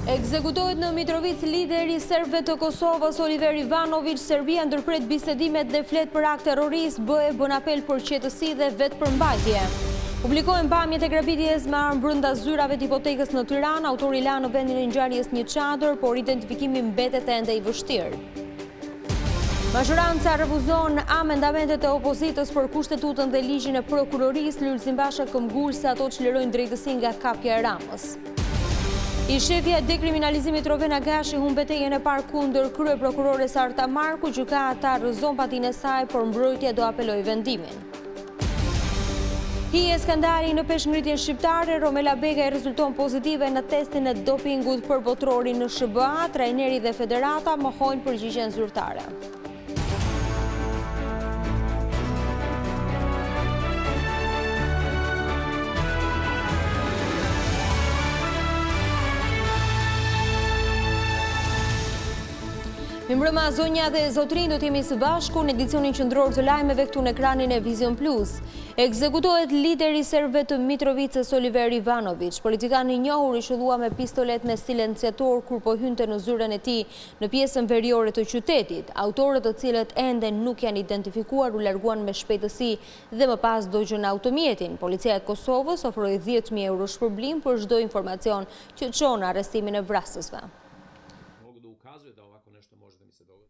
Ekzekutohet në Mitrovic lideri serbëve të Kosovës Oliver Ivanović. Serbia ndërpret bisedimet dhe flet për akt terrorist, bën apel për qetësi dhe vetëpërmbajtje. Publikohen pamjet e grabitjes me armë brenda zyrave të hipotekës në Tiranë. Autori la në vendin e ngjarjes një çadër, por identifikimi mbetet ende i vështirë. Mazhoranca refuzon amendamentet e opozitës për kushtetutën dhe ligjin e prokurorisë. Lulzim Basha këmbgul se ato çlirojnë drejtësinë nga kapja e Ramës. I shefja e dekriminalizimit Rovena Gashi humb betejën e parë kundër kryeprokurores Arta Marku. Gjykata rrëzon patinë e saj, por mbrojtja do apelojë vendimin. Hije skandali në peshngritjen shqiptare. Romela Bega i rezulton pozitive në testin e dopingut për botrorin në SBA. Trajneri dhe federata mohojnë përgjigjen zyrtare. Mbrëma zonja dhe zotrin, do t'jemi së bashku në edicionin qendror të lajmeve këtu në ekranin e Vizion Plus. Ekzekutohet lideri serbëve të Mitrovicës Oliver Ivanović. Politikani i njohur i shëllua me pistolet me silenciator kur po hynte në zyrën e tij në pjesën veriore të qytetit. Autorët, të cilët ende nuk janë identifikuar, u larguan me shpejtësi dhe më pas dogjën automjetin. Policia e Kosovës ofroi 10.000 euro shpërblim për çdo informacion që çon arrestimin e vrasësve.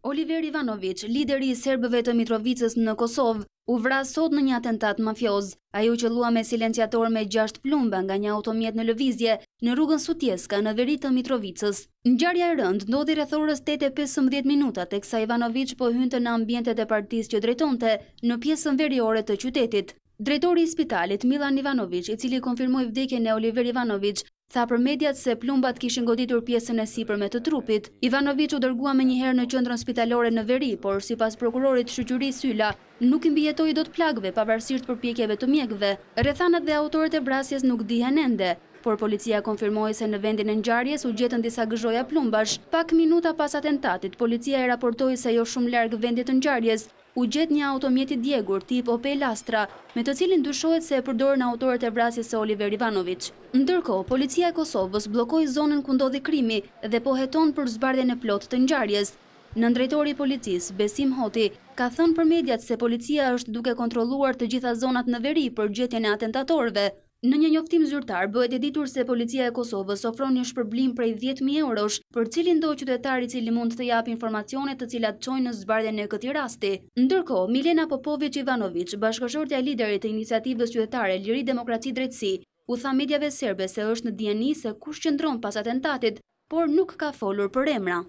Oliver Ivanović, lideri i serbëve të Mitrovicës në Kosovë, u vras sot në një atentat mafioz. Ai u qellua me silenciator me 6 plumba nga një automjet në lëvizje në rrugën Sutjeska në veri të Mitrovicës. Ngjarja e rëndë ndodhi rreth orës 8:15 minuta, teksa Ivanović po hynte në ambientet e partisë që drejtonte në pjesën veriore të qytetit. Drejtori i spitalit Milan Ivanović, i cili konfirmoi vdekjen e Oliver Ivanović, tha për mediat se plumbat kishin goditur pjesën e sipërme të trupit. Ivanović u dërgua menjëherë në qendrën spitalore në veri, por sipas prokurorit shoqërisë Syla, nuk i mbijetoi dot plagëve pavarësisht përpjekjeve të mjekëve. Rrethanat dhe autorët e vrasjes nuk dihen ende, por policia konfirmoi se në vendin e ngjarjes u gjetën disa gëzhoja plumbash. Pak minuta pas atentatit, policia e raportoi se jo shumë larg vendit të ngjarjes u gjet një automjet i djegur tip Opel Astra, me të cilin dyshohet se e përdorën autorët e vrasjes së Oliver Ivanović. Ndërkohë, policia e Kosovës bllokoi zonën ku ndodhi krimi dhe po heton për zbardhjen e plotë të ngjarjes. Nëndrejtori i policisë, Besim Hoti, ka thënë për mediat se policia është duke kontrolluar të gjitha zonat në veri për gjetjen e atentatorëve. Në një njoftim zyrtar bëhet e ditur se policia e Kosovës ofron një shpërblim prej 10.000 eurosh për cilin do qytetar i cili mund të japë informacione të cilat çojnë në zbardhjen e këtij rasti. Ndërkohë, Milena Popović Ivanović, bashkëshortja e liderit të iniciativës qytetare Liri Demokraci Drejtësi, u tha mediave serbe se është në dieni se kush qëndron pas atentatit, por nuk ka folur për emra.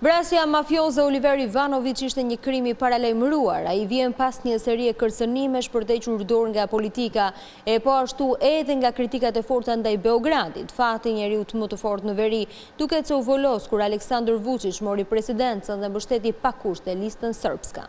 Vrasja mafioze Oliver Ivanović ishte një krim i paralajmëruar. Ai vjen pas një serie kërcënimesh për të hequr dorë nga politika, e po ashtu edhe nga kritikat e forta ndaj Beogradit. Fati i njeriu më të fortë në veri duket se u volos kur Aleksandar Vučić mori presidencën dhe mbështeti pa kushte listën srpska.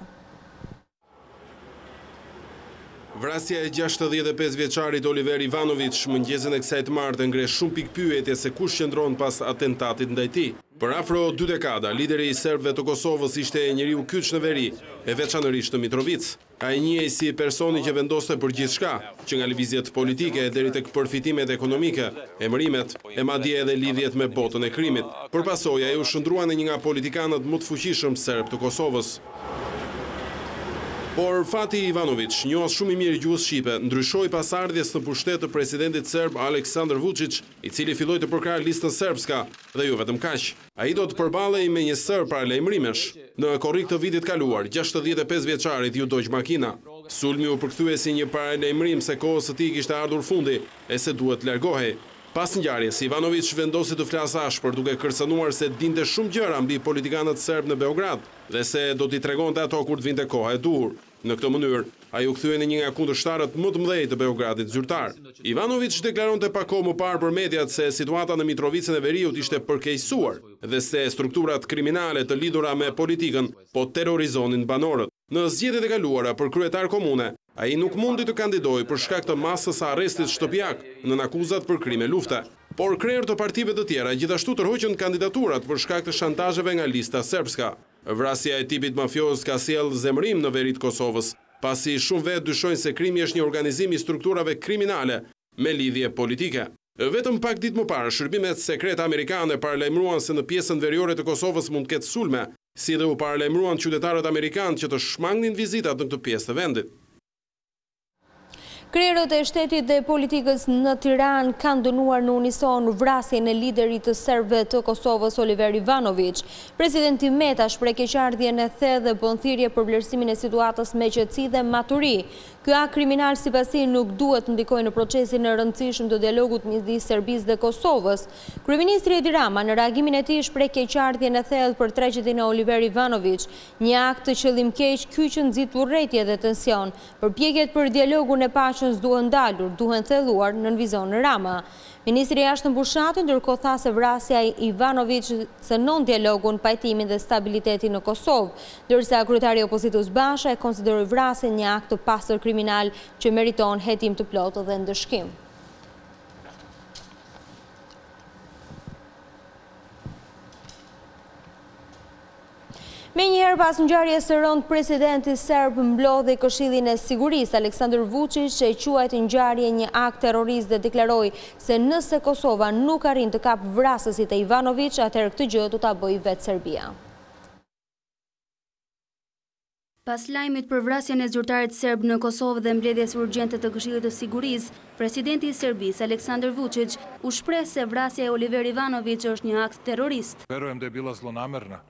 Vrasja e 65 vjeçarit Oliver Ivanović mëngjesin e kësaj të martë ngre shumë pikë pyetje se kush qëndron pas atentatit ndaj tij. Për afro 2 dekada, lideri i serbëve të Kosovës ishte njeriu kyç në veri, e veçanërisht në Mitrovic. Ai njihej si personi që vendoste për gjithçka, që nga lëvizjet politike deri tek përfitimet ekonomike, emërimet e madje edhe lidhjet me botën e krimit. Për pasojë ai u shndrua në një nga politikanët më të fuqishëm serb të Kosovës. Por fati Ivanović, njohës shumë i mirë gjuhës shqipe, ndryshoi pas ardhjes në pushtet të presidentit serb Aleksandar Vučić, i cili filloi të përkrahë listën serbska, dhe jo vetëm kaq. Ai do të përballej me një serb paralajmërimesh. Në korrik të vitit kaluar, 65 vjeçarit ju dogj makina. Sulmi u përkthye si një paralajmërim se kohës së tij kishte ardhur fundi e se duhet të largohej. Pas ngjarjes, Ivanović vendosi të flasë ashpër duke kërcënuar se dinte shumë gjëra mbi politikanët serb në Beograd dhe se do t'i tregonte ato kur të vinte koha e duhur. Në këtë mënyrë, ai u kthye në një nga kundërshtarët më të mëdhenj të Beogradit zyrtar. Ivanović deklaronte pak kohë më parë për mediat se situata në Mitrovicën e Veriut ishte përkeqësuar dhe se strukturat kriminale të lidhura me politikën po terrorizonin banorët. Në zgjedhjet e kaluara për kryetar komune, ai nuk mundi të kandidojë për shkak të masës së arrestit shtëpiak nën akuzat për krime lufte. Por krerët të partive të tjera gjithashtu tërhoqën kandidaturat për shkak të shantazheve nga lista serbska. Vrasja e tipit mafioz ka sjellë zemërim në veri të Kosovës, pasi shumë vetë dyshojnë se krimi është një organizim i strukturave kriminale me lidhje politike. Vetëm pak ditë më parë, shërbimet sekrete amerikane paralajmëruan se në pjesën veriore të Kosovës mund të ketë sulme, si dhe u paralajmëruan qytetarët amerikanë që të shmangnin vizitat në këtë pjesë të vendit. Krerët e shtetit dhe politikës në Tiranë kanë dënuar në unison vrasjen e liderit të serbëve të Kosovës Oliver Ivanović. Presidenti Meta shpreh keqardhjen e thellë dhe bën thirrje për vlerësimin e situatës me qetësi dhe maturi. Ky akt kriminal sipas tij nuk duhet të ndikojë në procesin e rëndësishëm të dialogut midis Serbisë dhe Kosovës. Kryeministri Edi Rama në reagimin e tij shpreh keqardhjen e thellë për tragjedin e Oliver Ivanović, një akt të qëllimkeq që nxit urrëtie dhe tension. Përpjekjet për dialogun e paqes duhen ndalur, duhen thelluar nën Vizion Rama. Ministri i Jashtëm Bushati ndërkohë tha se vrasja e Ivanović cënon dialogun, pajtimin dhe stabilitetin në Kosovë, ndërsa kryetari i opozitës Basha e konsideroi vrasjen një akt të pastër kriminal që meriton hetim të plotë dhe ndëshkim. Me njëherë pas ngjarjes së rëndë, presidenti serb mblodhi Këshillin e Sigurisë. Aleksandar Vučić e quajti ngjarje një akt terrorist dhe deklaroi se nëse Kosova nuk arrin të kapë vrasësit e Ivanović, atëherë këtë gjë do ta bëjë vetë Serbia. Pas lajmit për vrasjen e zyrtarit serb në Kosovë dhe mbledhjes urgjente të Këshillit të Sigurisë, presidenti i Serbisë Aleksandar Vučić u shpreh se vrasja e Oliver Ivanović është një akt terrorist. Verujem da je bila zlonamerna,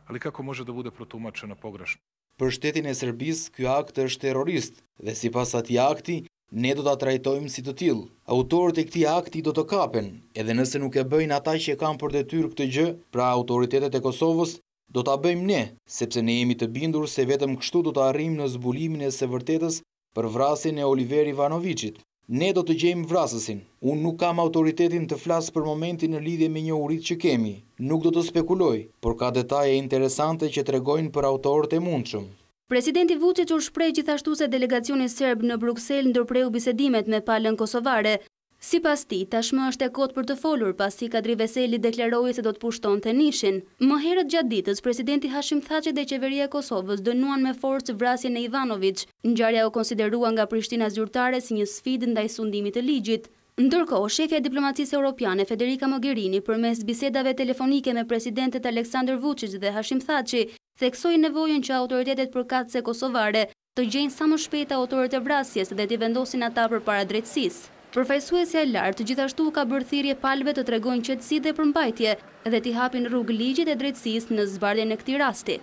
ali kako može da bude protumačena pogrešno? Për shtetin e Serbisë, ky akt është terrorist dhe sipas atij akti, ne do ta trajtojmë si të tillë. Autorët e këtij akti do të kapen, edhe nëse nuk e bëjnë ata që kanë për detyrë këtë gjë, pra autoritetet e Kosovës, do ta bëjmë ne, sepse ne jemi të bindur se vetëm kështu do të arrijmë në zbulimin e së vërtetës për vrasjen e Oliver Ivanovićit. Ne do të gjejmë vrasësin. Unë nuk kam autoritetin të flas për momentin në lidhje me njohuritë që kemi. Nuk do të spekuloj, por ka detaje interesante që tregojnë për autorët e mundshëm. Presidenti Vučić u shpreh gjithashtu se delegacioni serb në Bruksel ndërpreu bisedimet me palën kosovare. Sipas tij, tashmë është e kotë për të folur pasi Kadri Veseli deklaroi se do të pushtonte nishin. Më herët gjatë ditës, presidenti Hashim Thaçi dhe qeveria e Kosovës dënuan me forcë vrasjen e Ivanović. Ngjarja u konsiderua nga Prishtina zyrtare si një sfidë ndaj sundimit të ligjit. Ndërkohë, shefja e diplomacisë europiane Federica Mogherini përmes bisedave telefonike me presidentet Aleksandar Vučić dhe Hashim Thaçi theksoi nevojën që autoritetet përkatëse kosovare të gjejnë sa më shpejt autorët e vrasjes dhe t'i vendosin ata përpara drejtësisë. Përfaqësuesja e lartë gjithashtu ka bërë thirrje palëve të tregojnë qetësi dhe përmbajtje dhe t'i hapin rrugë ligjit e drejtësisë në zbardhjen e këtij rasti.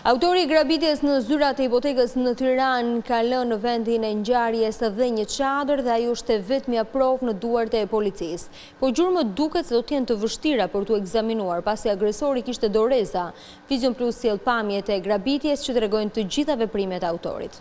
Autori i grabitjes në zyrat e hipotekës në Tiranë ka lënë në vendin e ngjarjes dhe një çadër dhe ajo është vetmja provë në duart e policisë. Po gjurmët duket se do të jenë të vështira për t'u ekzaminuar pasi agresori kishte doreza. Vizion Plus sjell pamjet e grabitjes që tregojnë të gjitha veprimet e autorit.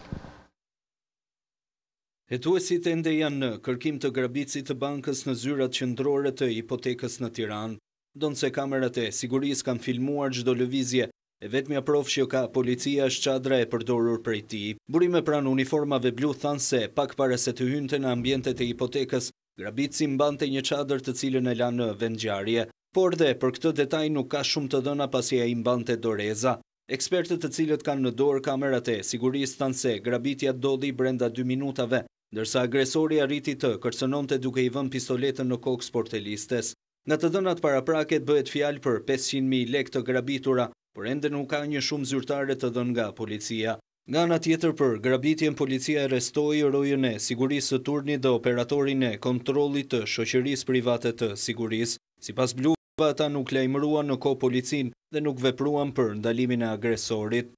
Hetuesit ende janë në kërkim të grabitësit të bankës në zyrat qendrore të hipotekës në Tiranë, ndonse kamerat e sigurisë kanë filmuar çdo lëvizje e vetmja provë që ka policia është çadra e përdorur prej tij. Burime pranë uniformave blu thanë se pak para se të hynte në ambientet e hipotekës, grabitësi mbante një çadër të cilën e la në vendngjarje, por dhe për këtë detaj nuk ka shumë të dhëna pasi ai mbante doreza. Ekspertët të cilët kanë në dorë kamerat e sigurisë thanë se grabitja ndodhi brenda 2 minutave, ndërsa agresori arriti të kërcënonte duke i vënë pistoletën në kokë sportelistes. Nga të dhënat parapraket bëhet fjalë për 500.000 lekë të grabitura, por ende nuk ka një shumë zyrtare të dhënë nga policia. Nga ana tjetër, për grabitjen policia arrestoi rojën e sigurisë së turnit dhe operatorin e kontrollit të shoqërisë private të sigurisë. Sipas Blu, ata nuk lajmëruan në kohë policinë dhe nuk vepruan për ndalimin e agresorit.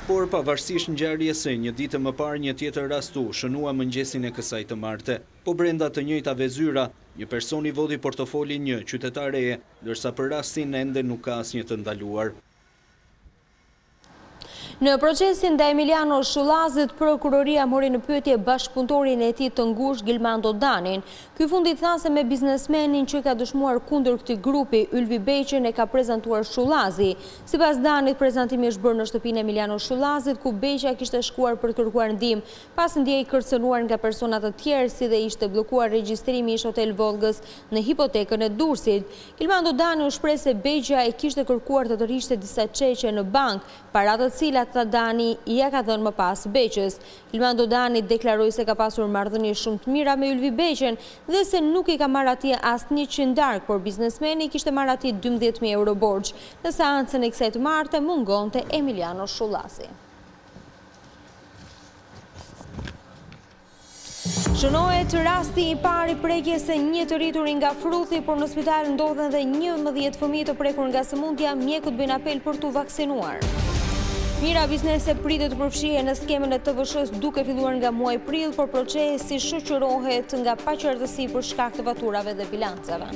Por pavarësisht ngjarjes së një ditë më parë, një tjetër rast u shënua mëngjesin e kësaj të martë. Po brenda të njëjtave zyra, një person i vodhi portofolin një qytetare, ndërsa për rastin ende nuk ka asnjë të ndaluar. Në procesin ndaj Emiliano Shullazit, prokuroria mori në pyetje bashkëpunëtorin e tij të ngushtë Gilmando Danin. Ky fundi tha se me biznesmenin që ka dëshmuar kundër këtij grupi, Ylvi Beqin, e ka prezantuar Shullazi. Sipas Danit, prezantimi është bërë në shtëpinë e Emiliano Shullazit, ku Beqja kishte shkuar për të kërkuar ndihmë, pas ndjej kërcënuar nga persona të tjerë, si dhe ishte bllokuar regjistrimi i ish Hotel Volgës në hipotekën e Durrësit. Gilmando Dani u shpreh se Beqja e kishte kërkuar të tërhiqte disa çeqe në bank, para të cilat Dani ja ka dhënë më pas Beqës. Ilmando Dani deklaroi se ka pasur marrëdhënie shumë të mira me Ylvi Beqën dhe se nuk i ka marrë atje asnjë qindark, por biznesmeni kishte marrë atje 12.000 euro borxh. Në seancën e kësaj të martë mungonte Emiliano Shullasi. Shënohet rasti i parë i prekjes së një të rritur nga fruthi, por në spital ndodhen dhe 11 fëmijë të prekur nga sëmundja, mjekut bëjnë apel për t'u vaksinuar. Mira biznese pritet të përfshihen në skemën e TVSH-s duke filluar nga muaji prill, por procesi shoqërohet nga paqartësi për shkak të faturave dhe bilancave.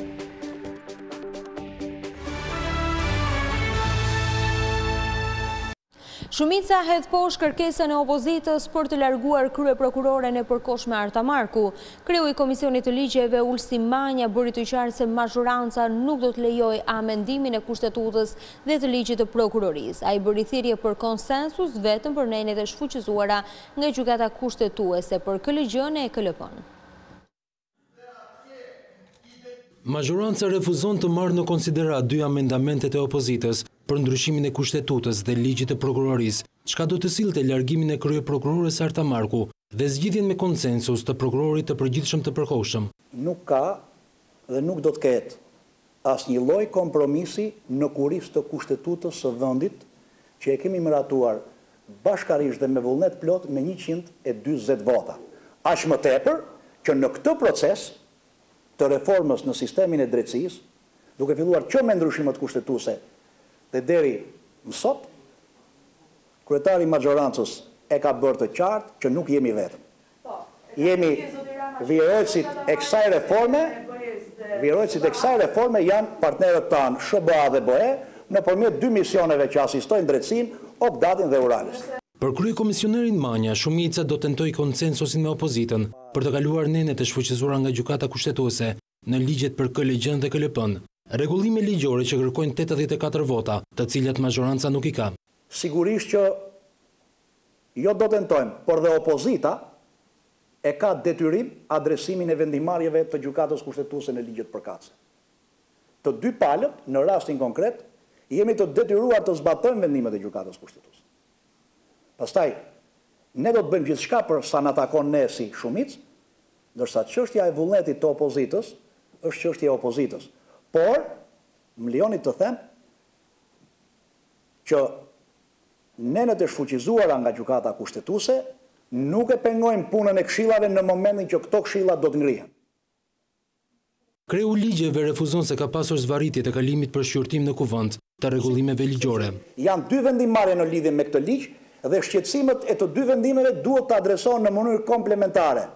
Shumica hedh poshtë kërkesën e opozitës për të larguar kryeprokuroren e përkohshme Arta Marku. Kreu i Komisionit të Ligjeve Ulsi Manja bëri të qartë se mazhoranca nuk do të lejojë amendimin e kushtetutës dhe të ligjit të prokurorisë. Ai bëri thirrje për konsensus vetëm për nenet e shfuqizuara nga gjykata kushtetuese për KLG-n e KLP-n. Mazhoranca refuzon të marrë në konsiderat 2 amendamentet e opozitës për ndryshimin e kushtetutës dhe ligjit të prokurorisë, çka do të sillte largimin e kryeprokurores Arta Marku dhe zgjidhjen me konsensus të prokurorit të përgjithshëm të përkohshëm. Nuk ka dhe nuk do të ketë asnjë lloj kompromisi në kurisë të kushtetutës së vendit që e kemi miratuar bashkarisht dhe me vullnet plot me 140 vota. Aq më tepër që në këtë proces të reformës në sistemin e drejtësisë, duke filluar që me ndryshimet kushtetuese dhe deri mësot, kryetari i maxhorancës e ka bërë të qartë që nuk jemi vetëm. Jemi vjerojtësit e kësaj reforme, janë partnerët tanë SBA dhe BE nëpërmjet 2 misioneve që asistojnë drejtësinë, Opdatin dhe Uralis. Për kryekomisionerin Manja, shumica do tentoj konsensusin me opozitën për të kaluar nenet e shfuqizuara nga gjykata kushtetuese në ligjet për KLG-n dhe KLP-n. Rregullime ligjore që kërkojnë 84 vota, të cilat mazhoranca nuk i ka. Sigurisht që jo do tentojmë, por dhe opozita e ka detyrim adresimin e vendimarrjeve të gjykatës kushtetuese në ligjet përkatëse. Të dy palët, në rastin konkret, jemi të detyruar të zbatojmë vendimet e gjykatës kushtetuese. Pastaj, ne do të bëjmë gjithçka për sa na takon ne si shumicë, ndërsa çështja e vullnetit të opozitës është çështja e opozitës. Por, më lejoni të them që nenet e shfuqizuara nga gjykata kushtetuese nuk e pengojnë punën e këshillave në momentin që këto këshilla do të ngrihen. Kreu ligjeve refuzon se ka pasur zvarritje të kalimit për shqyrtim në kuvend të rregullimeve ligjore. Janë 2 vendimarrje në lidhje me këtë ligj dhe shqetësimet e të 2 vendimeve duhet të adresohen në mënyrë komplementare.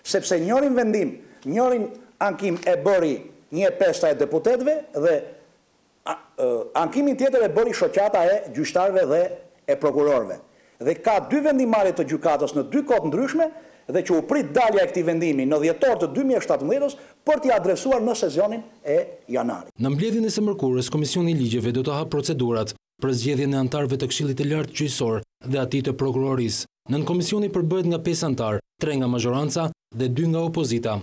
Sepse njërin vendim, njërin ankim e bëri 1/5 e deputetëve dhe ankimin tjetër e bëri shoqata e gjyqtarëve dhe e prokurorëve. Dhe ka 2 vendimarrje të gjykatës në 2 kohë ndryshme dhe që u prit dalja e këtij vendimi në dhjetor të 2017 për t'i adresuar në sezonin e janarit. Në mbledhjen e së mërkurës, Komisioni i Ligjeve do të hapë procedurat për zgjedhjen e anëtarëve të Këshillit të Lartë Gjyqësor dhe atij të prokurorisë. Nën komisioni përbëhet nga 5 anëtar, 3 nga mazhoranca dhe 2 nga opozita.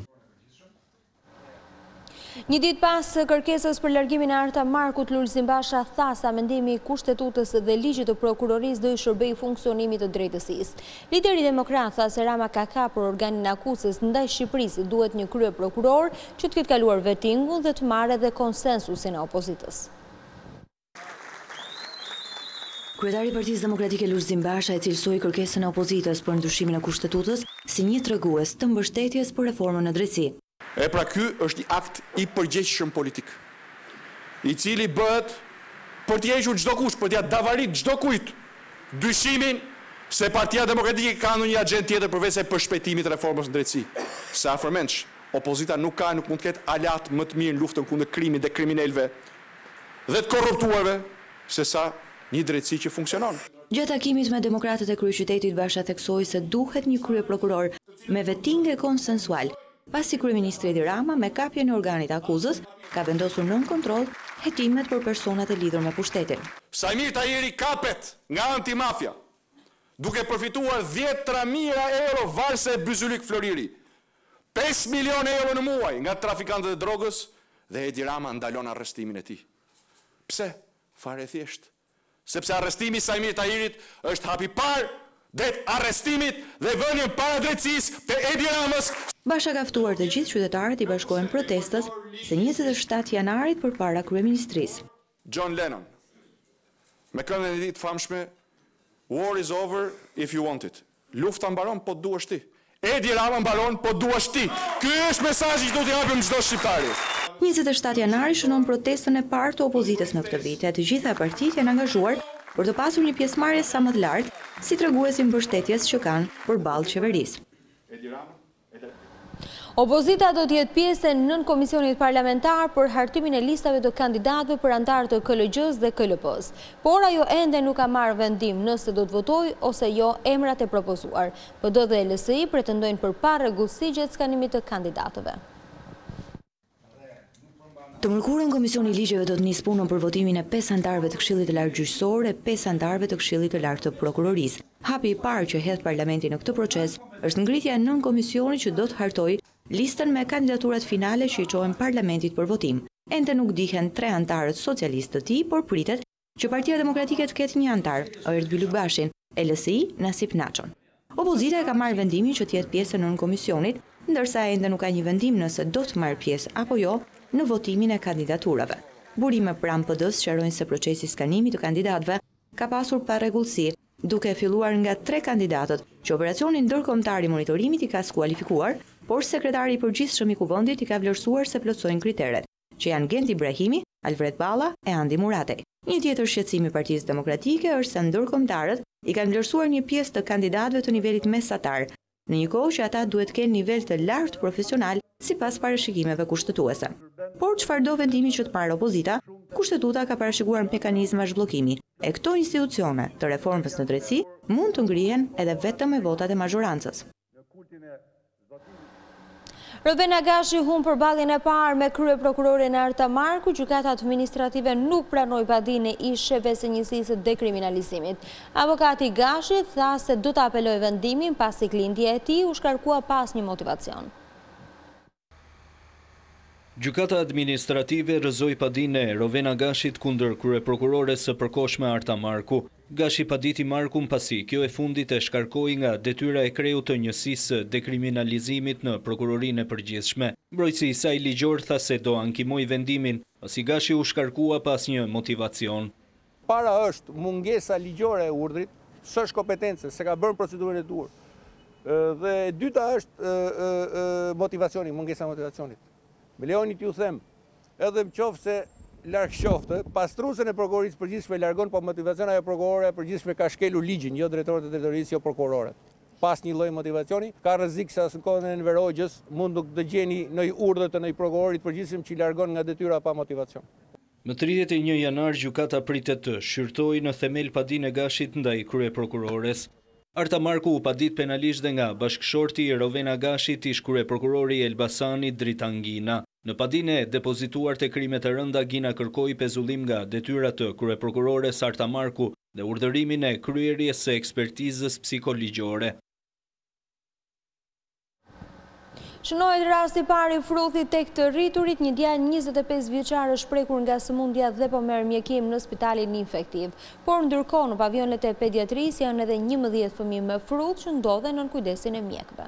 Një ditë pas kërkesës për largimin e Arta Markut, Lulzim Basha tha se amendimi i kushtetutës dhe ligjit të prokurorisë do i shërbejë funksionimit të drejtësisë. Lideri demokrat tha se Rama ka kapur organin akuses ndaj Shqipërisë, duhet një kryeprokuror që të ketë kaluar vetingun dhe të marrë edhe konsensusin e opozitës. Kryetari i Partisë Demokratike Lulzim Basha e cilësoi kërkesën e opozitës për ndryshimin e kushtetutës si një tregues të mbështetjes për reformën në drejtësi. Pra ky është një akt i përgjegjshëm politik, i cili bëhet për t'i hequr çdo kush, për t'ia davarit çdo kujt dyshimin se Partia Demokratike ka ndonjë agjendë tjetër përveç se përshpejtimit të reformës në drejtësi. Sa afërmendsh, opozita nuk mund të ketë alat më të mirë në luftën kundër krimit dhe kriminalëve dhe të korruptuarve se sa një drejtësi që funksionon. Gjatë takimit me demokratët e kryeqytetit, Basha theksoi se duhet një kryeprokuror me vettingë konsensual, pasi kryeministri Edi Rama me kapjen e organit akuzës ka vendosur nën kontroll hetimet për personat e lidhur me pushtetin. Sajmir Tajeri kapet nga antimafia, duke përfituar 10.000 euro valse Byzylik Floriri, 5 milion euro në muaj nga trafikantët e drogës dhe Edi Rama ndalon arrestimin e tij. Pse? Fare thjesht. sepse arrestimi i Sajmir Tahirit është hapi parë det arrestimit dhe vënien para drejtësisë të Edi Ramës. Basha ka ftuar të gjithë qytetarët i bashkohen protestës së 27 janarit përpara kryeministrisë. John Lennon, me këngën e tij të famshme, War is over if you want it. Lufta mbaron po duash ti. Edi Rama mbaron po duash ti. Ky është mesazhi që do t'i japim çdo shqiptari. 27 janari shënon protestën e parë të opozitës në këtë vit. Të gjitha partitë janë angazhuar për të pasur një pjesëmarrje sa më të lartë, si treguesi mbështetjes që kanë përballë qeverisë. Opozita do t'jetë pjesë në komisionit parlamentar për hartimin e listave të kandidatëve për antarë të KLG-s dhe KLP-s, por ajo ende nuk ka marrë vendim nëse do të votojë ose jo emrat e propozuar. PD dhe LSI pretendojnë për parregullsi gjatë skanimit të kandidatëve. Të mërkurën Komisioni i Ligjeve do të nisë punën për votimin e 5 antarëve të Këshillit të Lartë Gjyqësor e 5 antarëve të Këshillit të Lartë të Prokurorisë. Hapi i parë që hedh Parlamenti në këtë proces është ngritja e nën komisionit që do të hartojë listën me kandidaturat finale që i çohen Parlamentit për votim. Ende nuk dihen 3 antarët socialistë të tij, por pritet që Partia Demokratike të ketë një antar, Ert Bylukbashin, LSI Nasip Naçon. Opozita e ka marrë vendimin që të jetë pjesë e nën komisionit, ndërsa ende nuk ka një vendim nëse do të marrë pjesë apo jo në votimin e kandidaturave. Burime pranë PD-s sqarojnë se procesi i skanimit të kandidatëve ka pasur parregullsi, duke filluar nga 3 kandidatët që operacionin ndërkombëtar i monitorimit i ka skualifikuar, por sekretari i përgjithshëm i Kuvendit i ka vlerësuar se plotësojnë kriteret, që janë Gent Ibrahimi, Alfred Balla e Andi Muratej. Një tjetër shqetësim i Partisë Demokratike është se ndërkombëtarët i kanë vlerësuar një pjesë të kandidatëve të nivelit mesatar, në një kohë që ata duhet kenë nivel të lartë profesional sipas parashikimeve kushtetuese. Por çfarë do vendimi që të marrë opozita, kushtetuta ka parashikuar mekanizma zhbllokimi, e këto institucione të reformës në drejtësi mund të ngrihen edhe vetëm me votat e mazhorancës. Rovena Gashi humb përballjen e parë me kryeprokurorin Arta Marku, gjykata administrative nuk pranoi padinë e shefëve së njësisë së dekriminalizimit. Avokati Gashi tha se do të apelojë vendimin pasi klindja e tij u shkarkua pas një motivacion. Gjykata administrative rrëzoi padinë e Rovena Gashit kundër kryeprokurores së përkohshme Arta Marku. Gashi paditi Markun pasi kjo e fundit e shkarkoi nga detyra e kreut të njësisë së dekriminalizimit në prokurorinë e përgjithshme. Mbrojtësi i saj ligjor tha se do ankimoi vendimin, pasi Gashi u shkarkua pas një motivacion. Para është mungesa ligjore e urdhrit, s'është kompetence, se ka bërë procedurën e duhur. Dhe e dyta është motivacioni, mungesa motivacionit. Me lejoni t'ju them, edhe më qoftë se larg qoftë, pastrusën e prokurorisë përgjithshme largon, po motivaciona e prokurore e përgjithshme ka shkelur ligjin, jo drejtorët e drejtorisë, jo prokurorët. Pas një lloj motivacioni, ka rrezik se në kohën e Enver Hoxhës mund të dëgjeni në urdhër të një prokurorit përgjithshëm që largon nga detyra pa motivacion. Më 31 janar gjykata pritet të shqyrtojë në themel padinë e Gashit ndaj kryeprokurores. Arta Marku u padit penalisht dhe nga bashkëshorti i Rovena Gashit ish kryeprokurori Elbasani Dritangina. Në padinë e depozituar të krimet e rënda, Gina kërkoi pezullim nga detyrat të kryeprokurores Arta Marku dhe urdhërimin e kryerjes së ekspertizës psikologjore. Shënohet rasti i parë i fruthit tek të rriturit, një djalë 25 vjeçar është prekur nga sëmundja dhe po merr mjekim në spitalin infektiv. Por ndërkohë në pavionet e pediatrisë janë edhe 11 fëmijë me fruth që ndodhen nën kujdesin e mjekëve.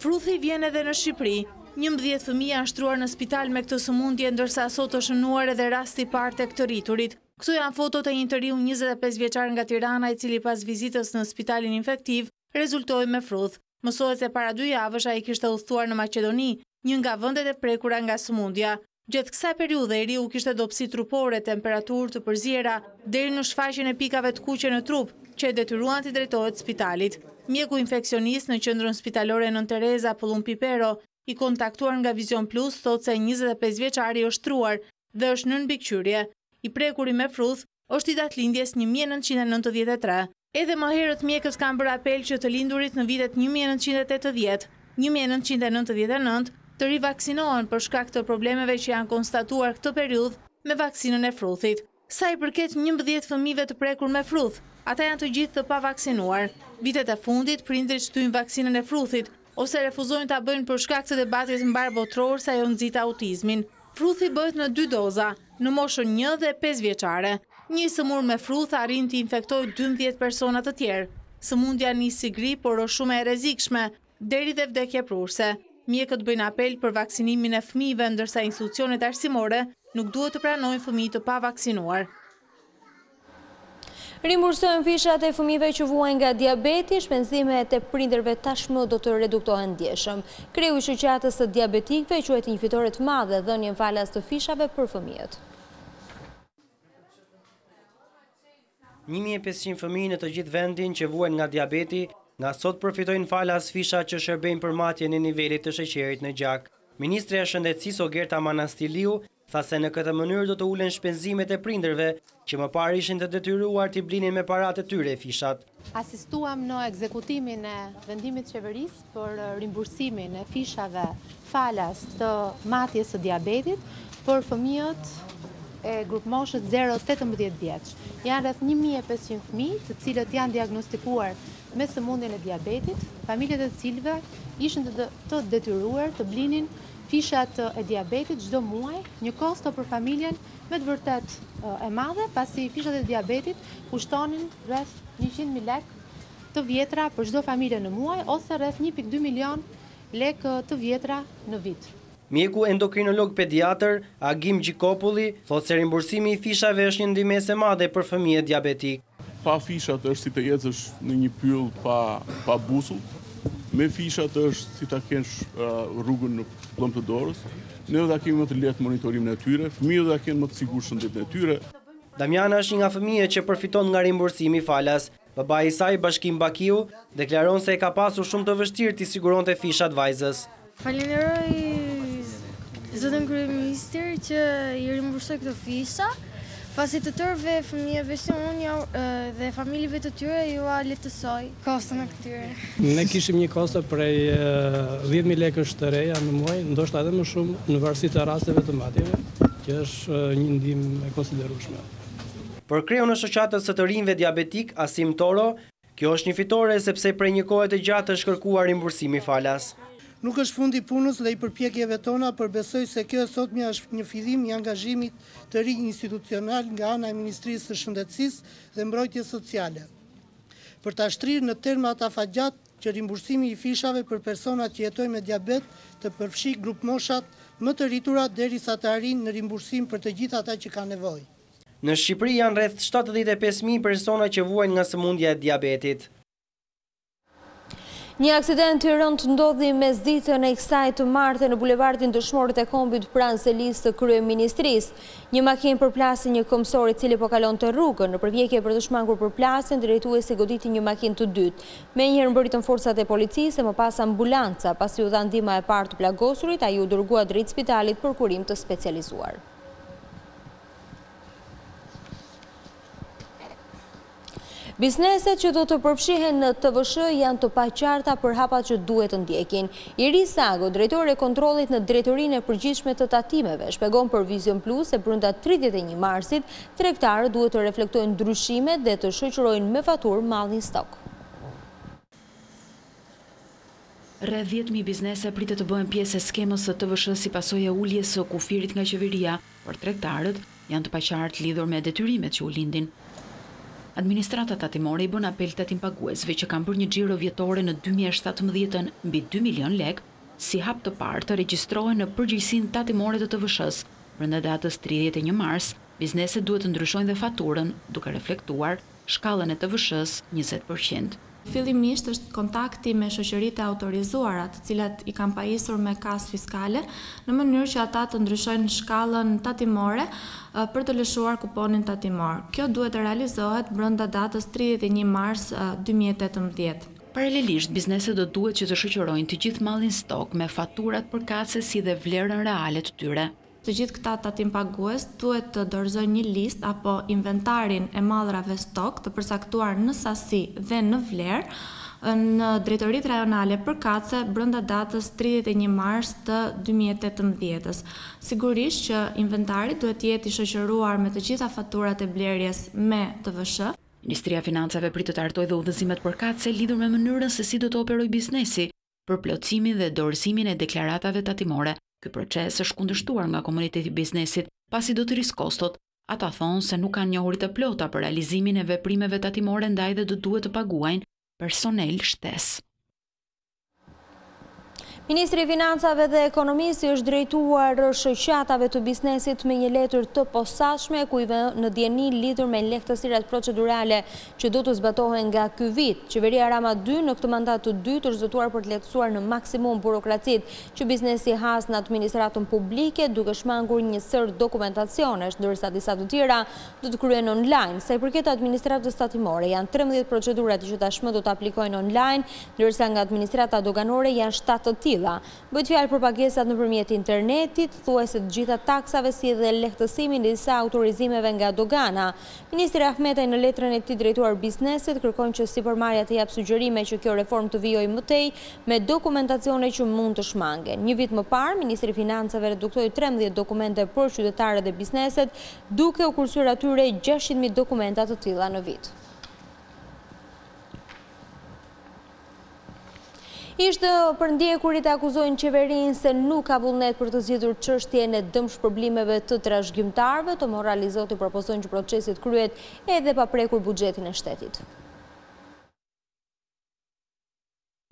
Fruthi vjen edhe në Shqipëri. 11 fëmijë janë shtruar në spital me këtë sëmundje, ndërsa sot është shënuar edhe rasti i parë tek të rriturit. Këto janë fotot e një të riu 25 vjeçar nga Tirana, i cili pas vizitës në spitalin infektiv rezultoi me fruth. Mësohet se para 2 javësh ai kishte udhëtuar në Maqedoni, një nga vendet e prekura nga sëmundja. Gjatë kësaj periudhe i riu kishte dopsi trupore, temperaturë të përzjera, deri në shfaqjen e pikave të kuqe në trup, që e detyruan të drejtohet spitalit. Mjeku infeksionist në qendrën spitalore Nën Tereza Pullum Pipero, i kontaktuar nga Vizion Plus, thot se 25 vjeçari është shtruar dhe është nën mbikëqyrje. I prekuri me fruth është i datëlindjes 1993. Edhe më herët mjekët kanë bërë apel që të lindurit në vitet 1980, 1999 të rivaksinohen për shkak të problemeve që janë konstatuar këtë periudhë me vaksinën e fruthit. Sa i përket 11 fëmijëve të prekur me fruth, ata janë të gjithë të pavaksinuar. Vitet e fundit prindrit shtyjnë vaksinën e fruthit ose refuzojnë ta bëjnë për shkak të debatit mbar botror se ajo nxit autizmin. Fruthi bëhet në 2 doza, në moshën 1 dhe 5 vjeçare. Një sëmur me fruth arrin të infektojë 12 persona të tjerë. Sëmundja nisi si grip, por është shumë e rrezikshme, deri dhe vdekje prurse. Mjekët bëjnë apel për vaksinimin e fëmijëve, ndërsa institucionet arsimore nuk duhet të pranojnë fëmijë të pavaksinuar. Rimbursojnë fishat e fëmijëve që vuajnë nga diabeti, shpenzimet e prindërve tashmë do të reduktohen ndjeshëm. Kreu i shoqatës së diabetikëve quhet një fitore të madhe dhënien falas të fishave për fëmijët. 1500 fëmijë në të gjithë vendin që vuajnë nga diabeti, nga sot përfitojnë falas fisha që shërbejnë për matjen e nivelit të sheqerit në gjak. Ministre e Shëndetësisë Ogerta Manastiliu tha se në këtë mënyrë do të ulen shpenzimet e prindërve që më parë ishin të detyruar t'i blinin me paratë e tyre fishat. Asistuam në ekzekutimin e vendimit qeverisë për rimbursimin e fishave falas të matjes së diabetit për fëmijët e grup moshës 0-18 vjeç. Janë rreth 1500 fëmijë të cilët janë diagnostikuar me sëmundjen e diabetit, familjet e cilëve ishin të detyruar të blinin fishat e diabetit çdo muaj, një kosto për familjen me të vërtet e madhe, pasi fishat e diabetit kushtonin rreth 100.000 lekë të vjetra për çdo familje në muaj, ose rreth 1.2 milion lekë të vjetra në vit. Mjeku endokrinolog pediatër Agim Gjikopulli thotë se rimbursimi i fishave është një ndihmëse e madhe për fëmijët diabetik. Pa fishat është si të ecësh në një pyll pa busull. Me fishat është si ta kesh rrugën në plëm të dorës, ne do ta kemi më të lehtë monitorimin e tyre, fëmijët do ta kenë më të sigurt shëndetin e tyre. Damiana është një nga fëmijët që përfiton nga rimbursimi i falas. Babai i saj, Bashkim Bakiu, deklaron se e ka pasur shumë të vështirë t'i siguronte fishat vajzës. Falenderoj zotin kryeministër që i rimbursoi këto fisha. Pasi të tërve fëmijëve si unë dhe familjeve të tyre ju lehtësoj kostën e këtyre. Ne kishim një kosto prej 10.000 lekësh të reja në muaj, ndoshta edhe më shumë në varësi të rasteve të matjeve, që është një ndihmë e konsiderueshme. Për kreun e shoqatës së të rinjve diabetik, Asim Toro, kjo është një fitore sepse prej një kohe të gjatë është kërkuar rimbursimi falas. Nuk është fundi punës dhe i përpjekjeve tona, por besoj se kjo sotmja është një fillim i angazhimit të ri institucional nga ana e Ministrisë së Shëndetësisë dhe Mbrojtjes Sociale. Për ta shtrirë në terma afatgjat që rimbursimi i fishave për personat që jetojnë me diabet të përfshijë grup moshat më të rritura derisa të arrijnë në rimbursim për të gjithë ata që kanë nevojë. Në Shqipëri janë rreth 75.000 persona që vuajnë nga sëmundja e diabetit. Një aksident i rënd ndodhi mesditën e kësaj të martë në bulevardin Dëshmorët e Kombit pranë selisë të kryeministrisë. Një makinë përplasi një këmësor i cili po kalonte rrugën. Në përpjekje për të shmangur përplasjen, drejtuesi goditi një makinë të dytë. Menjëherë mbërritën forcat e policisë e më pas ambulanca. Pasi u dha ndihma e parë të plagosurit, ai u dërguar drejt spitalit për kurim të specializuar. Bizneset që do të përfshihen në TVSH janë të paqarta për hapat që duhet të ndjekin. Iri Sago, drejtori e kontrollit në drejtorinë e përgjithshme të tatimeve, shpjegon për Vizion Plus se brenda 31 marsit tregtarët duhet të reflektojnë ndryshimet dhe të shoqërojnë me faturë mallin stok. Rreth 10.000 biznese pritet të bëhen pjesë e skemës së TVSH si pasojë e uljes së kufirit nga qeveria, por tregtarët janë të paqartë lidhur me detyrimet që u lindin. Administrata tatimore i bën apel tatim paguesve që kanë bërë një xhiro vjetore në 2017 mbi 2 milion lek, si hap të parë të regjistrohen në përgjegjësinë tatimore të TVSH-s. Brenda datës 31 mars, bizneset duhet të ndryshojnë dhe faturën, duke reflektuar shkallën e TVSH-s 20%. Fillimisht është kontakti me shoqëritë e autorizuara, të cilat i kanë pajisur me kasë fiskale, në mënyrë që ata të ndryshojnë shkallën tatimore për të lëshuar kuponin tatimor. Kjo duhet të realizohet brenda datës 31 mars 2018. Paralelisht, bizneset do duhet që të shoqërojnë të gjithë mallin stok me faturat përkatëse si dhe vlerën reale të tyre. Të gjithë këta tatim pagues duhet të dorëzojnë një listë apo inventarin e mallrave stok të përcaktuar në sasi dhe në vlerë në drejtoritë rajonale përkatëse brenda datës 31 mars të 2018. Sigurisht që inventari duhet të jetë i shoqëruar me të gjitha faturat e blerjes me TVSH. Ministria e Financave pritet të hartojë dhe udhëzimet përkatëse lidhur me mënyrën se si do të operojë biznesi për plotësimin dhe dorëzimin e deklaratave tatimore. Ky proces është kundërshtuar nga komuniteti i biznesit, pasi do të rrisë kostot. Ata thonë se nuk kanë njohuri të plota për realizimin e veprimeve tatimore ndaj dhe do duhet të paguajnë personel shtesë. Ministri i Financave dhe Ekonomisë është drejtuar shoqatave të biznesit me një letër të posaçme ku i vë në dieni lidhur me lehtësirat procedurale që do të zbatohen nga ky vit. Qeveria Rama 2 në këtë mandat të dytë është zëtuar për të lehtësuar në maksimum burokracitë që biznesi has në administratën publike, duke shmangur një sër dokumentacionesh, ndërsa disa të tjera do të kryhen online. Sa i përket administratës tatimore, janë 13 procedurat që tashmë do të aplikojnë online, ndërsa nga administrata doganore janë 7 të tilla. Bëhet fjalë për pagesat nëpërmjet internetit, thuajse të gjitha taksave si dhe lehtësimin e disa autorizimeve nga dogana. Ministri Ahmetaj në letrën e tij drejtuar biznesit kërkon që sipërmarrja të jap sugjerime që kjo reformë të vijojë më tej me dokumentacione që mund të shmangen. Një vit më parë, Ministri i Financave reduktoi 13 dokumente për qytetarët dhe bizneset, duke u kursyer atyre 600.000 dokumenta të tilla në vit. Ishte për ndjekurit e akuzojnë qeverinë se nuk ka vullnet për të zgjidhur çështjen e dëmshpërblimeve të trashëgimtarëve, të moralizoti propozojnë që procesit kryhet edhe pa prekur buxhetin e shtetit.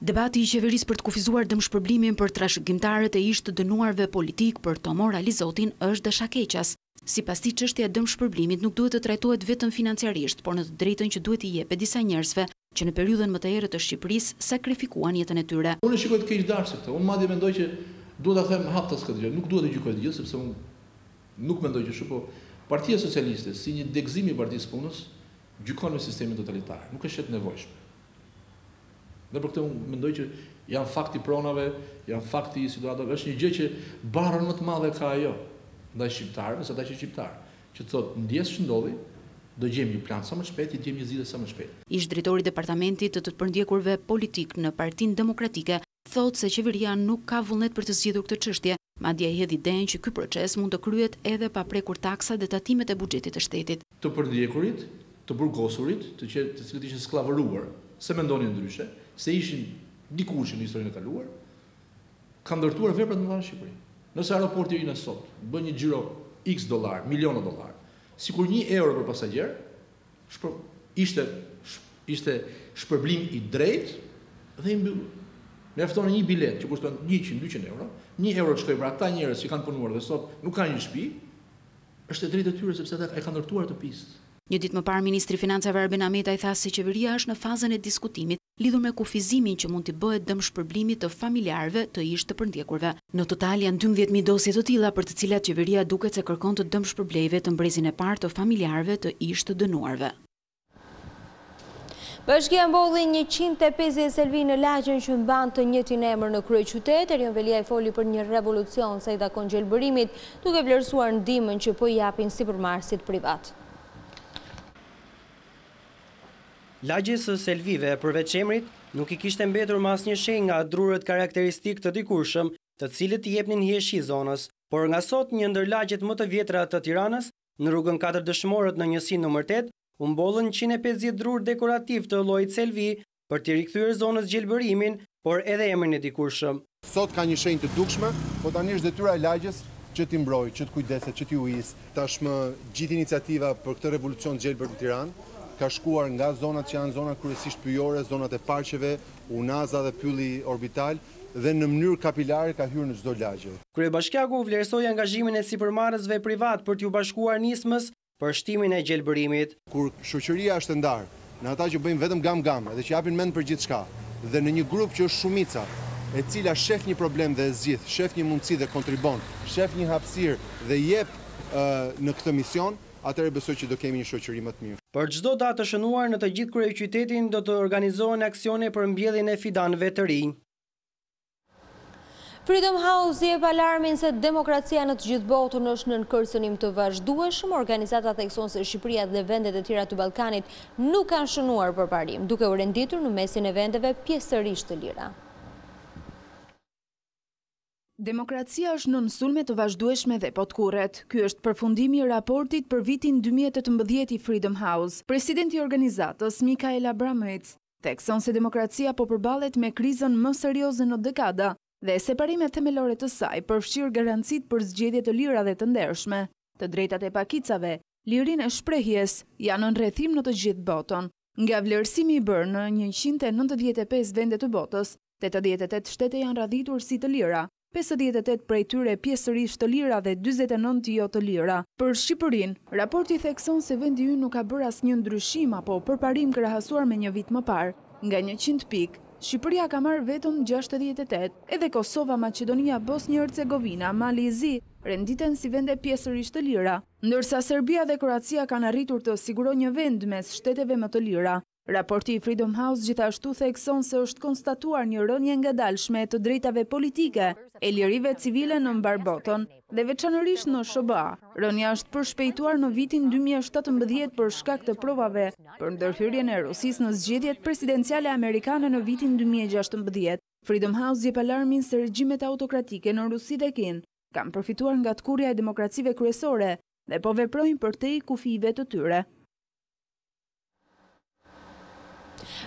Debati i qeverisë për të kufizuar dëmshpërblimin për trashëgimtarët e ish të dënuarve politik për të moralizotin është dashakeqas. Sipas tij, çështja e dëmshpërblimit nuk duhet të trajtohet vetëm financiarisht, por në të drejtën që duhet i jepet disa njerëzve që në periudhën më të errët të Shqipërisë sakrifikuan jetën e tyre. Unë shikoj të keq dashur këtë. Unë madje mendoj që duhet ta them haptas këtë gjë. Nuk duhet të gjykoj të gjithë sepse unë nuk mendoj që kështu, po Partia Socialiste si një degëzim i Partisë Punës gjykon me sistemin totalitar. Nuk është e nevojshme. Dhe për këtë unë mendoj që janë fakti pronave, janë fakti situatave, është një gjë që barën më të madhe ka ajo ndaj shqiptarëve, se ata që shqiptarë, që thotë ndjes ç'ndodhi, do gjejmë një plan sa më shpejt, i gjejmë një zgjidhje sa më shpejt. Ish drejtori i departamentit të përndjekurve politik në Partinë Demokratike thotë se qeveria nuk ka vullnet për të zgjidhur këtë çështje, madje ai hedh idenë që ky proces mund të kryhet edhe pa prekur taksa dhe tatimet e buxhetit të shtetit. Të përndjekurit, të burgosurit, të cilët ishin skllavëruar, se mendonin ndryshe, se ishin dikush në historinë e kaluar, kanë ndërtuar vepra të mëdha në Shqipëri. Nëse aeroporti i rinë sot bën një xhiro X dollar, miliona dollar, sikur 1 euro për pasagjer, ishte shpërblim i drejtë dhe i mbyllur. Mjafton një bilet që kushton 100-200 euro, 1 euro shkoi për ata njerëz që kanë punuar dhe sot nuk kanë një shtëpi, është e drejtë e tyre sepse ata e kanë ndërtuar të pistë. Një ditë më parë, Ministri i Financave Albanian i tha se qeveria është në fazën e diskutimit lidhur me kufizimin që mund të bëhet dëmshpërblimit të familjarëve të ish të përndjekurve. Në total janë 12.000 dosje të tilla për të cilat qeveria duket se kërkon të dëmshpërblejve të mbrezin e parë të familjarëve të ish të dënuarve. Bashkia mbolli 150 selvi në Lajmen që mban të njëjtin emër në kryeqytet. Erion Veliaj foli për një revolucion sa i takon gjelbërimit, duke vlerësuar ndihmën që po i japin sipërmarrësit privat. Lagjes së selvive përveç emrit nuk i kishte mbetur më asnjë shenjë nga drurët karakteristik të dikurshëm, të cilët i jepnin hijeshi zonës, por nga sot një ndër lagjet më të vjetra të Tiranës, në rrugën 4 Dëshmorët në njësinë nr. 8, u mbollën 150 drurë dekorativ të llojit selvi për të rikthyer zonës gjelbërimin, por edhe emrin e dikurshëm. Sot ka një shenjë të dukshme, po tani është detyra e lagjes që t'i mbrojë, që t'kujdeset, që t'i ujis. Tashmë gjithë iniciativa për këtë revolucion gjelbër në Tiranë ka shkuar nga zonat që janë zona kryesisht pyjore, zonat e parqeve, unaza dhe pylli orbital, dhe në mënyrë kapilare ka hyrë në çdo lagje. Kryebashkiaku vlerësoi angazhimin e sipërmarrësve privat për t'u bashkuar nismës për shtimin e gjelbërimit. Kur shoqëria është ndarë në ata që bëjnë vetëm gam-gam dhe që japin mend për gjithçka, dhe në një grup që është shumica, e cila shef një problem dhe e zgjidh, shef një mundësi dhe kontribon, shef një hapësirë dhe jep në këtë mision, atëherë besoj që do kemi një shoqëri më të mirë. Për çdo datë të shënuar në të gjithë kryeqytetin do të organizohen aksione për mbjelljen e fidanëve të rinj. Freedom House jep alarmin se demokracia në të gjithë botën është në kërcënim të vazhdueshëm. Organizatat thekson se Shqipëria dhe vendet e tjera të Ballkanit nuk kanë shënuar për parim, duke u renditur në mesin e vendeve pjesërisht të lira. Demokracia është në sulme të vazhdueshme dhe potkurret. Ky është përfundimi i raportit për vitin 2018 i Freedom House. Presidenti i organizatës, Mikaela Bramec, thekson se demokracia po përballet me krizën më serioze në dekada dhe separimet themelore të saj përfshirë garancit për zgjedhje të lira dhe të ndershme, të drejtat e pakicave, lirinë e shprehjes janë në rrethim në të gjithë botën. Nga vlerësimi i bërë në 195 vende të botës, 88 shtete janë radhitur si të lira, 58 prej tyre pjesërisht të lira dhe 49 jo të lira. Për Shqipërinë, raporti thekson se vendi ynë nuk ka bërë asnjë ndryshim apo përparim krahasuar me një vit më parë. Nga 100 pikë, Shqipëria ka marrë vetëm 68, edhe Kosova, Maqedonia, Bosnjë-Hercegovina, Mali i Zi renditen si vende pjesërisht të lira, ndërsa Serbia dhe Kroacia kanë arritur të sigurojnë një vend mes shteteve më të lira. Raporti i Freedom House gjithashtu thekson se është konstatuar një rënje ngadalshme të drejtave politike e lirive civile në mbar botën dhe veçanërisht në SBA. Rënja është përshpejtuar në vitin 2017 për shkak të provave për ndërhyrjen e Rusisë në zgjedhjet presidenciale amerikane në vitin 2016. Freedom House jep alarmin se regjimet autokratike në Rusi dhe Kinë kanë përfituar nga tkurrja e demokracive kryesore dhe po veprojnë përtej kufive të tyre.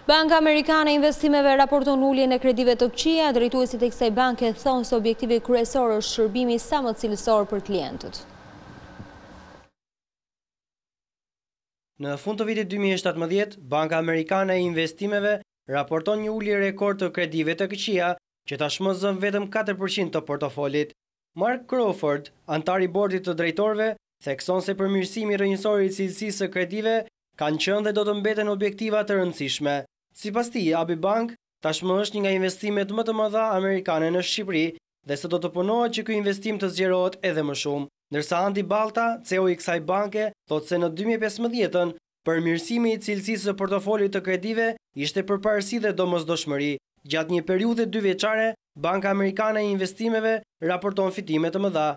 Banka Amerikane e Investimeve raporton uljen e kredive të këqija, drejtuesit e kësaj banke thonë se objektivi kryesor është shërbimi sa më cilësor për klientët. Në fund të vitit 2017, Banka Amerikane e Investimeve raporton një ulje rekord të kredive të këqija, që tashmë zën vetëm 4% të portofolit. Mark Crawford, antar i bordit të drejtorëve, thekson se përmirësimi rrënjësor i cilësisë së kredive kanë qenë dhe do të mbeten objektiva të rëndësishme. Sipas tij, AB Bank tashmë është një nga investimet më të mëdha amerikane në Shqipëri dhe se do të punohet që ky investim të zgjerohet edhe më shumë. Ndërsa Andi Ballta, CEO i kësaj banke, thotë se në 2015-ën përmirësimi i cilësisë së portofolit të kredive ishte përparësi dhe domosdoshmëri. Gjatë një periudhe 2 vjeçare, Banka Amerikane e Investimeve raporton fitime të mëdha.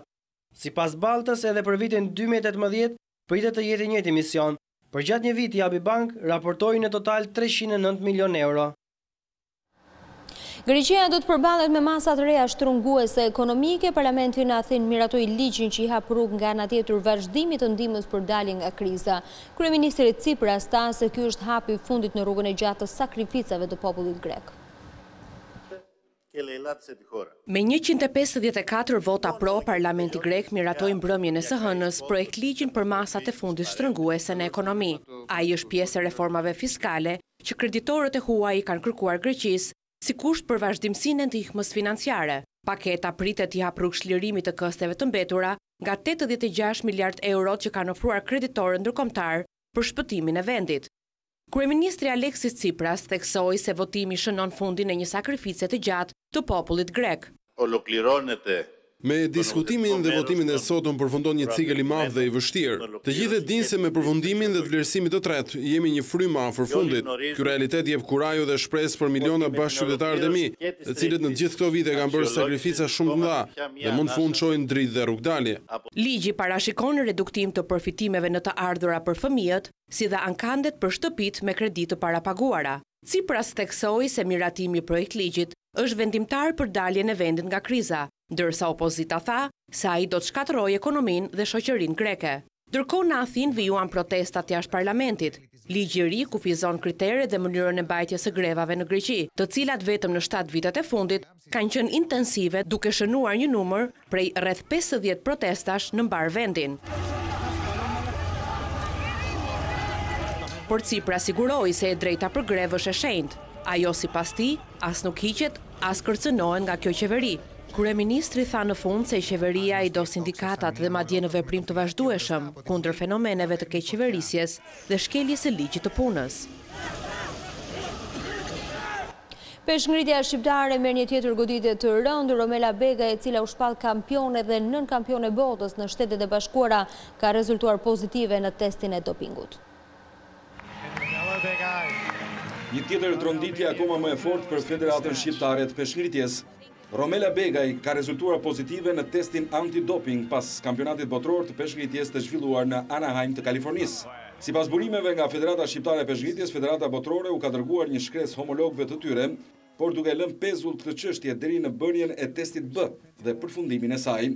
Sipas Balltës, edhe për vitin 2018 pritet të jetë njëjti mision. Për gjatë një viti, AB Bank raportoi në total 309 milion euro. Greqia do të përballet me masa të reja shtrënguese ekonomike. Parlamenti në Athinë miratoi ligjin që i hap rrugë nga ana tjetër vazhdimit të ndihmës për daljen nga kriza. Kryeministri Tsipras tha se ky është hapi i fundit në rrugën e gjatë të sakrificave të popullit grek. Me 154 vota pro, Parlamenti grek miratoi mbrëmjen e së hënës projekt ligjin për masat e fundit shtrënguese në ekonomi. Ai është pjesë e reformave fiskale që kreditorët e huaj kanë kërkuar Greqisë si kusht për vazhdimsinë e ndihmës financiare. Paketa pritet t'i hap rrugë shlirimit të kësteve të mbetura nga 86 miliard euro që kanë ofruar kreditorët ndërkombëtar për shpëtimin e vendit. Kryeministri Aleksis Tsipras theksoi se votimi shënon fundin e një sakrifice të gjatë të popullit grek. Me diskutimin dhe votimin e sotëm përfundon një cikël i madh dhe i vështirë. Të gjithë dinë se me përfundimin dhe të vlerësimit të tretë jemi një frymë afër fundit. Ky realitet jep kurajë dhe shpresë për miliona bashkëqytetarë e mi, të cilët në gjithë këto vite kanë bërë sakrifica shumë të mëdha dhe mund fund çojnë dritë dhe rrugdalje. Ligji parashikon reduktim të përfitimeve në të ardhura për fëmijët, si dhe ankandet për shtëpitë me kredi të parapaguara. Tsipras theksoi se miratimi i projekt ligjit është vendimtar për daljen e vendit nga kriza, ndërsa opozita tha se ai do të shkatërrojë ekonominë dhe shoqërinë greke. Ndërkohë në Athinë vijuan protestat jashtë parlamentit. Ligji i ri kufizon kriteret dhe mënyrën e mbajtjes së grevave në Greqi, të cilat vetëm në 7 vitet e fundit kanë qenë intensive, duke shënuar një numër prej rreth 50 protestash në mbar vendin. Por Tsipras siguroi se e drejta për grevë është e shenjtë. Ajo sipas tij as nuk hiqet, as kërcënohen nga kjo qeveri. Kryeministri tha në fund se qeveria i do sindikatat dhe madje në veprim të vazhdueshëm kundër fenomeneve të keqeverisjes dhe shkeljes së ligjit të punës. Peshngritja shqiptare merr një tjetër goditje të rëndë. Romela Bega, e cila u shpall kampione dhe nën kampione botës në Shtetet e Bashkuara, ka rezultuar pozitive në testin e dopingut. Një tjetër tronditje akoma më e fortë për Federatën Shqiptare të Peshngritjes. Romela Begaj ka rezultuar pozitive në testin antidoping pas kampionatit botror të peshngritjes të zhvilluar në Anaheim të Kalifornisë. Sipas burimeve nga Federata Shqiptare e Peshngritjes, Federata Botrore u ka dërguar një shkres homologëve të tyre, por duke lënë pezull këtë çështje deri në bërjen e testit B dhe përfundimin e saj.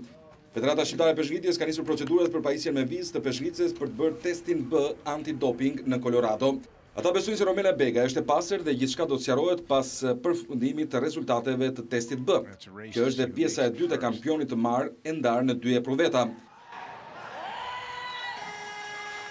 Federata Shqiptare e Peshngritjes ka nisur procedurat për pajisjen me vizë të peshngritjes për të bërë testin B antidoping në Colorado. Ata besojnë se Romela Bega është e pastër dhe gjithçka do të sqarohet pas përfundimit të rezultateve të testit B. Kjo është dhe pjesa e dytë e kampionit të marrë e ndarë në dy epruveta.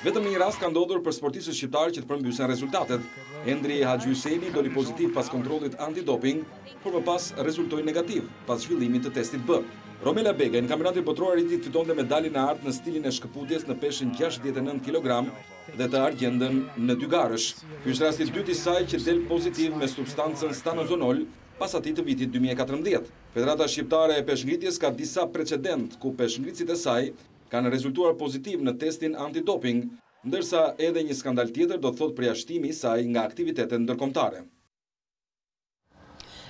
Vetëm në një rast ka ndodhur për sportistët shqiptarë që të përmbysen rezultatet. Endri Haxhyuseni doli pozitiv pas kontrollit antidoping, por më pas rezultoi negativ pas zhvillimit të testit B. Romela Bega në kampionatin botror arriti të fitonte medaljen e artë në stilin e shkëputjes në peshën 69 kg dhe të argjendën në 2 garësh. Ky është rasti i dytë i saj që del pozitiv me substancën stanozolol pas atij të vitit 2014. Federata Shqiptare e Peshngritjes ka disa precedent ku peshngritësit e saj kanë rezultuar pozitiv në testin antidoping, ndërsa edhe një skandal tjetër do të thotë përjashtimi i saj nga aktivitetet ndërkombëtare.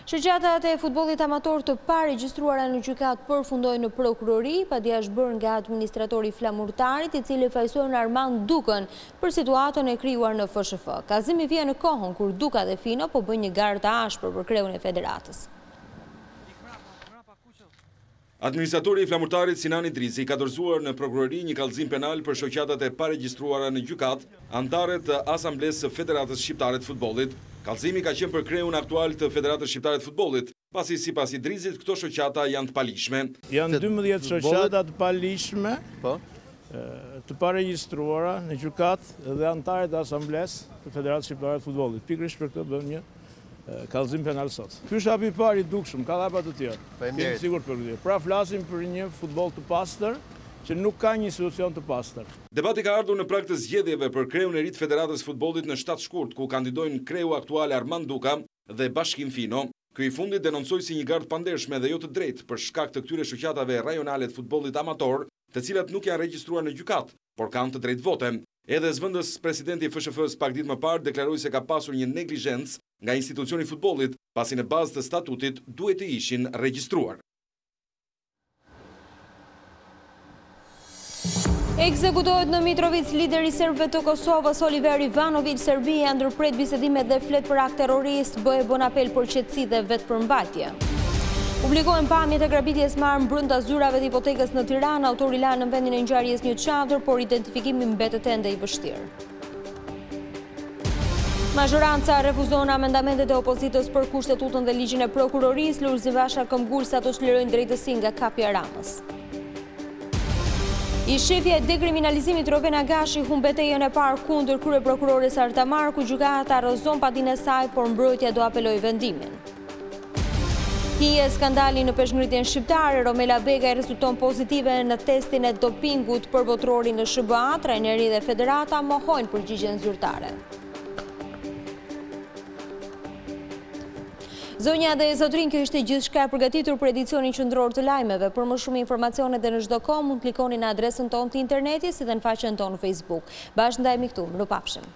Shoqatat e futbollit amator të paregjistruara në gjykat përfundojnë në prokurori, padja është bërë nga administratori flamurtarit, i cili fajsuar Armand Dukën për situatën e krijuar në FSHF. Kazimi vjen në kohën kur Duka dhe Fino po bëjnë një garë të ashpër për kreun e federatës. Administratori i flamurtarit Sinan Idrisi ka dorëzuar në prokurori një kallëzim penal për shoqatat e paregjistruara në gjykat, anëtare të Asamblesë së Federatës Shqiptare të Futbollit. Kallëzimi ka qenë për kreun aktual të Federatës Shqiptare të Futbollit, pasi sipas Idrisit këto shoqata janë të palishme. Janë 12 shoqata të palishme, të paregjistruara në gjykat dhe anëtare të Asamblesë të Federatës Shqiptare të Futbollit. Pikërisht për këtë bëm një kallëzim penal sot. Ky është hapi i parë i dukshëm, ka hapa të tjerë. Jemi sigurt për këtë. Pra flasim për një futboll të pastër që nuk ka një institucion të pastër. Debati ka ardhur në prag të zgjedhjeve për kreun e ri të Federatës Futbollit në 7 shkurt, ku kandidojnë kreu aktual Armand Duka dhe Bashkim Fino. Ky i fundit denoncoi si një garë të pandershme dhe jo të drejtë për shkak të këtyre shoqatave rajonale të futbollit amator, të cilat nuk janë regjistruar në gjykat, por kanë të drejtë vote. Edhe zëvendës presidenti i FSHF-s pak ditë më parë deklaroi se ka pasur një neglizhencë nga institucioni i futbollit, pasi në bazë të statutit duhet të ishin regjistruar. Ekzekutohet në Mitrovic lideri serbëve të Kosovës Oliver Ivanović. Serbia ndërpret bisedimet dhe flet për akt terrorist, bëhe bon apel për qetësi dhe vetëpërmbajtje. Publikohen pamjet e grabitjes me armë brenda zyrave të hipotekës në Tiranë. Autori la në vendin e ngjarjes një çadër, por identifikimi mbetet ende i vështirë. Mazhoranca refuzon amendamentet e opozitës për kushtetutën dhe ligjin e prokurorisë. Lulzi Vasha këmbgul sa të çlirojnë drejtësinë nga kapi Ramës. I shefja e dekriminalizimit Rovena Gashi humb betejën e parë kundër kryeprokurores Artamar, ku gjykata arrozon padinë e saj, por mbrojtja do apeloj vendimin. Hije skandali në peshngritjen shqiptare, Romela Bega rezulton pozitive në testin e dopingut për botrorin në SBA, trajneri dhe federata mohojnë përgjigjen zyrtare. Zonja dhe zotrin, kjo ishte gjithçka e përgatitur për edicionin qendror të lajmeve. Për më shumë informacione dhe në çdo kohë mund klikoni në adresën tonë të internetit si dhe në faqen tonë Facebook. Bashkë ndajmë këtu, mirupafshim.